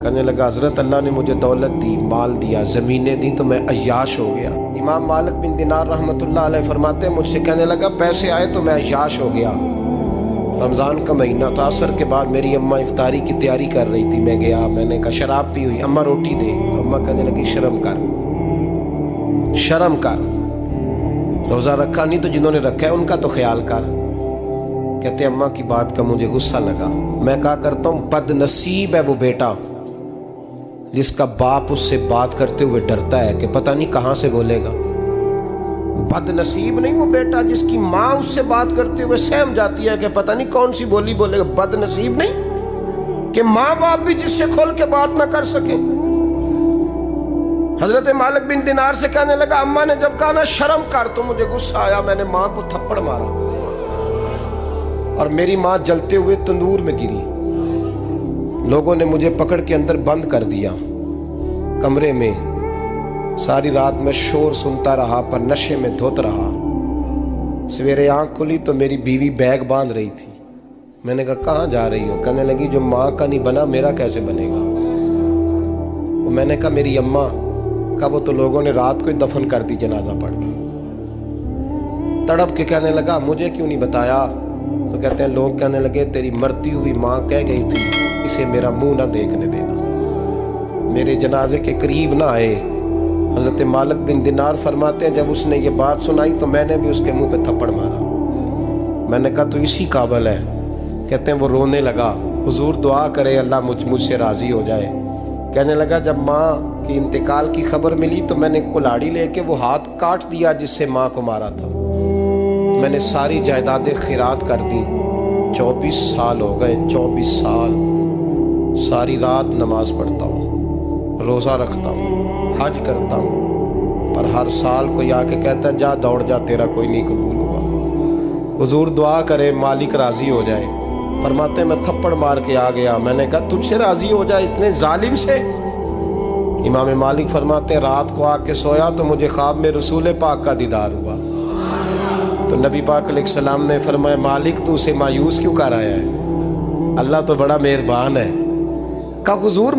कहने लगा हज़रत अल्लाह ने मुझे दौलत दी, माल दिया, ज़मीनें दी तो मैं अय्याश हो गया। इमाम मालिक बिन दिनार रहमतुल्लाह अलैह फरमाते हैं मुझसे कहने लगा पैसे आए तो मैं अय्याश हो गया। रमज़ान का महीना था, असर के बाद मेरी अम्मा इफ्तारी की तैयारी कर रही थी। मैं गया, मैंने कहा शराब पी हुई, अम्मा रोटी दे। तो अम्मा कहने लगी शर्म कर, शर्म कर, रोज़ा रखा नहीं तो जिन्होंने रखा है उनका तो ख्याल कर। कहते अम्मा की बात का मुझे गुस्सा लगा। मैं कहा करता हूँ बदनसीब है वो बेटा जिसका बाप उससे बात करते हुए डरता है कि पता नहीं कहाँ से बोलेगा। बदनसीब नहीं वो बेटा जिसकी माँ उससे बात करते हुए सहम जाती है कि पता नहीं कौन सी बोली बोलेगा। बदनसीब नहीं कि माँ बाप भी जिससे खोल के बात ना कर सके। हजरत मालिक बिन दिनार से कहने लगा अम्मा ने जब कहा ना शर्म कर तो मुझे गुस्सा आया, मैंने माँ को थप्पड़ मारा और मेरी माँ जलते हुए तंदूर में गिरी। लोगों ने मुझे पकड़ के अंदर बंद कर दिया कमरे में। सारी रात मैं शोर सुनता रहा पर नशे में धुत रहा। सवेरे आंख खुली तो मेरी बीवी बैग बांध रही थी। मैंने कहा कहाँ जा रही हो? कहने लगी जो माँ का नहीं बना मेरा कैसे बनेगा। वो मैंने कहा मेरी अम्मा का, वो तो लोगों ने रात को ही दफन कर दी जनाजा पढ़ के। तड़प के कहने लगा मुझे क्यों नहीं बताया? तो कहते हैं लोग कहने लगे तेरी मरती हुई माँ कह गई थी इसे मेरा मुंह ना देखने देना, मेरे जनाजे के करीब ना आए। हज़रत मालिक बिन दिनार फरमाते हैं जब उसने ये बात सुनाई तो मैंने भी उसके मुंह पे थप्पड़ मारा। मैंने कहा तो इसी काबिल है। कहते हैं वो रोने लगा, हुजूर दुआ करे अल्लाह मुझसे राज़ी हो जाए। कहने लगा जब माँ की इंतकाल की खबर मिली तो मैंने कुल्हाड़ी लेके वो हाथ काट दिया जिससे माँ को मारा था। मैंने सारी जायदादें खिरात कर दी। 24 साल हो गए, 24 साल। सारी रात नमाज पढ़ता हूँ, रोज़ा रखता हूँ, हज करता हूँ, पर हर साल कोई आके कहता है जा दौड़ जा तेरा कोई नहीं कबूल हुआ। हुजूर दुआ करे मालिक राज़ी हो जाए। फरमाते मैं थप्पड़ मार के आ गया। मैंने कहा तुझसे राज़ी हो जाए इतने जालिम से? इमाम मालिक फरमाते रात को आके सोया तो मुझे ख्वाब में रसूल पाक का दीदार हुआ। तो नबी पाक अलैहिस्सलाम ने फरमाया मालिक तू उसे मायूस क्यों कर आया है? अल्लाह तो बड़ा मेहरबान है। का हुजूर